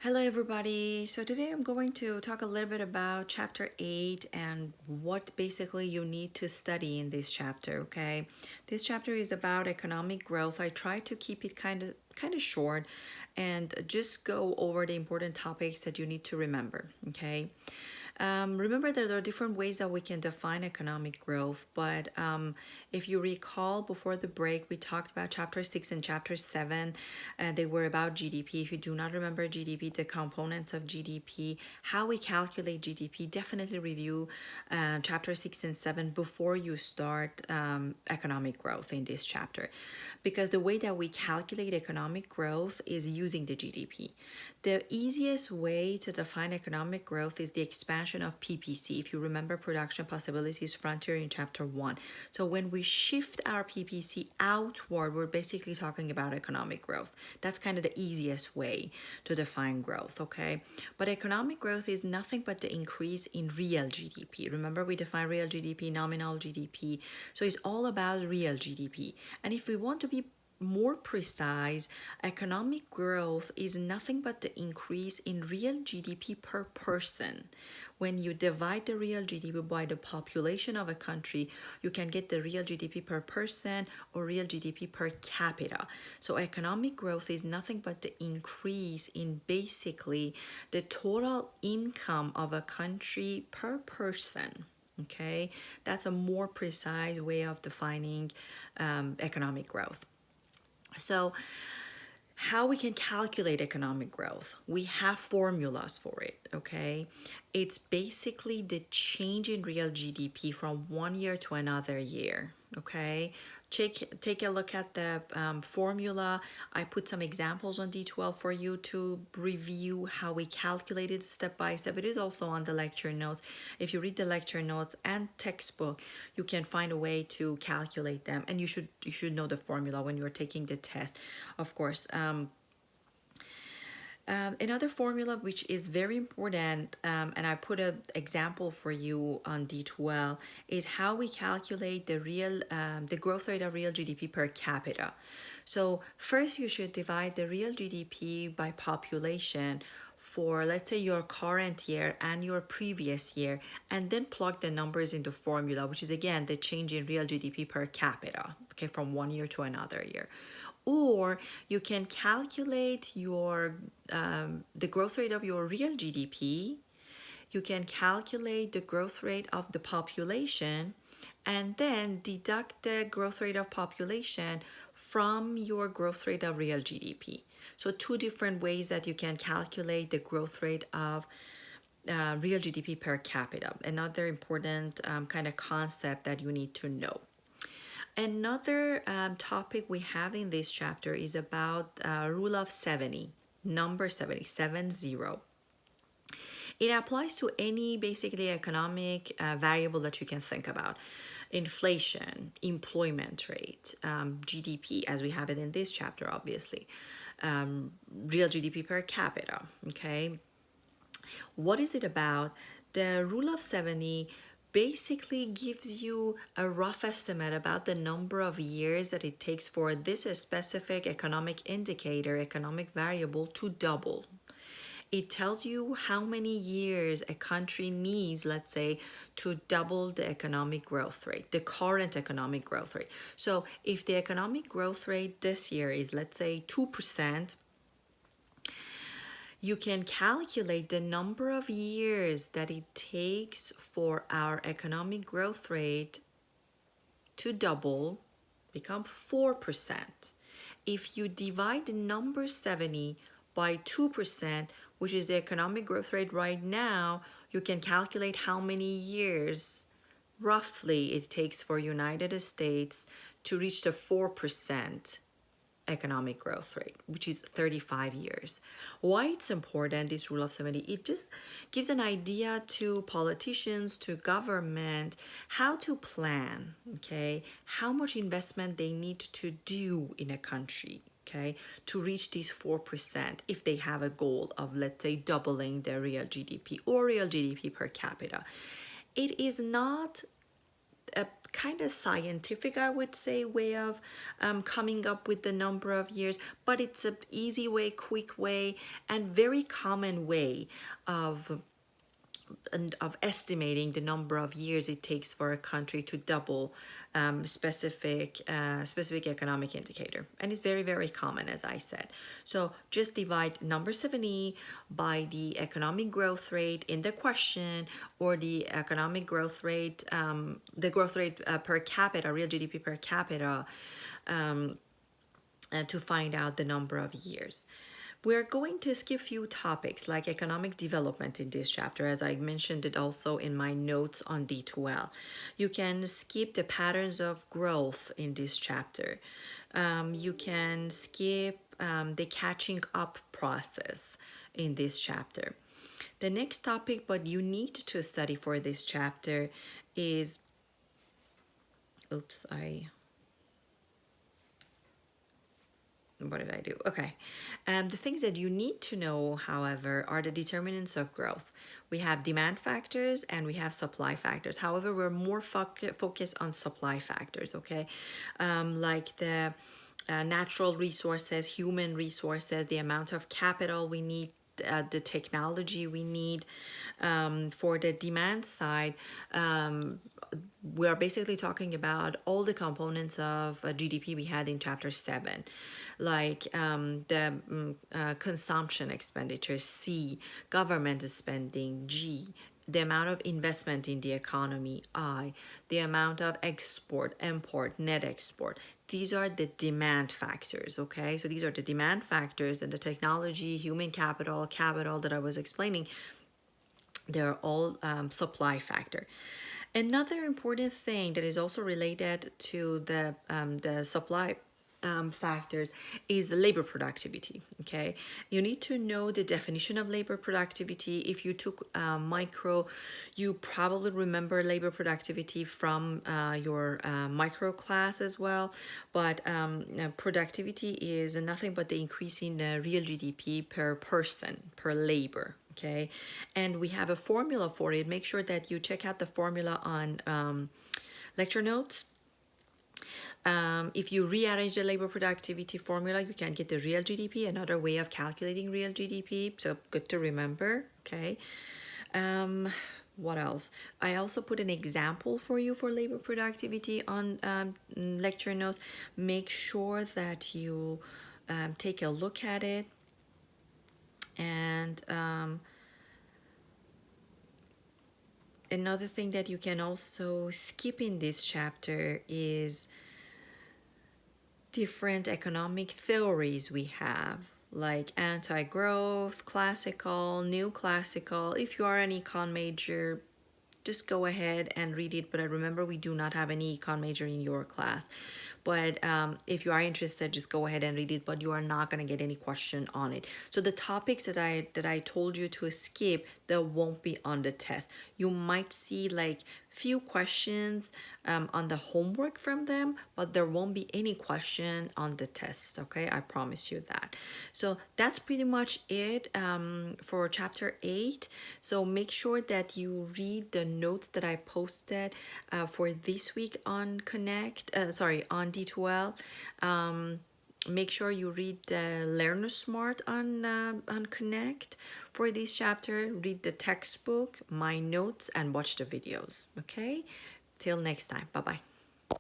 Hello everybody. So today I'm going to talk a little bit about chapter 8 and what basically you need to study in this chapter, okay? This chapter is about economic growth. I try to keep it kind of short and just go over the important topics that you need to remember, okay? Remember that there are different ways that we can define economic growth, but if you recall before the break, we talked about chapter 6 and chapter 7. They were about GDP. If you do not remember GDP, the components of GDP, how we calculate GDP, definitely review chapter 6 and 7 before you start economic growth in this chapter. Because the way that we calculate economic growth is using the GDP. The easiest way to define economic growth is the expansion of PPC. If you remember Production Possibilities Frontier in chapter 1. So when we shift our PPC outward, we're basically talking about economic growth. That's kind of the easiest way to define growth, okay? But economic growth is nothing but the increase in real GDP. Remember, we define real GDP, nominal GDP. So it's all about real GDP. And if we want to be more precise, economic growth is nothing but the increase in real GDP per person. When you divide the real GDP by the population of a country, you can get the real GDP per person or real GDP per capita. So economic growth is nothing but the increase in basically the total income of a country per person. Okay, that's a more precise way of defining economic growth. So, how we can calculate economic growth? We have formulas for it, okay? It's basically the change in real GDP from one year to another year, okay? Take a look at the formula. I put some examples on D12 for you to review how we calculate it step by step. It is also on the lecture notes. If you read the lecture notes and textbook, you can find a way to calculate them, and you should know the formula when you're taking the test, of course. Another formula which is very important, and I put an example for you on D12, is how we calculate the growth rate of real GDP per capita. So first you should divide the real GDP by population for, let's say, your current year and your previous year, and then plug the numbers into formula, which is again the change in real GDP per capita, okay, from one year to another year. Or you can calculate the growth rate of your real GDP. You can calculate the growth rate of the population and then deduct the growth rate of population from your growth rate of real GDP. So two different ways that you can calculate the growth rate of real GDP per capita. Another important kind of concept that you need to know. Another topic we have in this chapter is about rule of 70, number 70, 70. It applies to any basically economic variable that you can think about. Inflation, employment rate, GDP, as we have it in this chapter, obviously, real GDP per capita, okay? What is it about? The rule of 70 basically gives you a rough estimate about the number of years that it takes for this specific economic indicator, economic variable, to double. It tells you how many years a country needs, let's say, to double the economic growth rate, the current economic growth rate. So if the economic growth rate this year is, let's say, 2%, you can calculate the number of years that it takes for our economic growth rate to double, become 4%. If you divide the number 70 by 2%, which is the economic growth rate right now, you can calculate how many years roughly it takes for United States to reach the 4% economic growth rate, which is 35 years. Why it's important, this rule of 70? It just gives an idea to politicians, to government, how to plan, okay, how much investment they need to do in a country, okay, to reach these 4% if they have a goal of, let's say, doubling their real GDP or real GDP per capita. It is not a kind of scientific, I would say, way of coming up with the number of years, but it's an easy way, quick way, and very common way of estimating the number of years it takes for a country to double specific economic indicator, and it's very common, as I said. So just divide number 7e by the economic growth rate in the question, or the economic growth rate, the growth rate per capita, real GDP per capita, to find out the number of years. We're going to skip few topics like economic development in this chapter, as I mentioned it also in my notes on D2L. You can skip the patterns of growth in this chapter. You can skip the catching up process in this chapter. The next topic, but you need to study for this chapter, is, what did I do? Okay. The things that you need to know, however, are the determinants of growth. We have demand factors and we have supply factors. However, we're more focused on supply factors, okay? Like the natural resources, human resources, the amount of capital we need, the technology we need. For the demand side, we are basically talking about all the components of GDP we had in chapter 7, like the consumption expenditure, C, government spending, G, the amount of investment in the economy, I, the amount of export, import, net export. These are the demand factors, okay? So these are the demand factors, and the technology, human capital, capital that I was explaining, they're all supply factor. Another important thing that is also related to the supply factors is labor productivity, okay? You need to know the definition of labor productivity. If you took micro, you probably remember labor productivity from your micro class as well. But productivity is nothing but the increase in real GDP per person, per labor, okay? And we have a formula for it. Make sure that you check out the formula on lecture notes. If you rearrange the labor productivity formula, you can get the real GDP, another way of calculating real GDP. So good to remember, okay? What else? I also put an example for you for labor productivity on lecture notes. Make sure that you take a look at it. And another thing that you can also skip in this chapter is different economic theories we have, like anti-growth, classical, new classical. If you are an econ major, just go ahead and read it. But I remember we do not have any econ major in your class. But if you are interested, just go ahead and read it, but you are not going to get any question on it. So the topics that I told you to skip, that won't be on the test. You might see like few questions on the homework from them, but there won't be any question on the test, okay? I promise you that. So that's pretty much it for chapter 8. So make sure that you read the notes that I posted for this week on on D2L. Make sure you read Learner Smart on Connect for this chapter. Read the textbook, my notes, and watch the videos. Okay? Till next time. Bye-bye.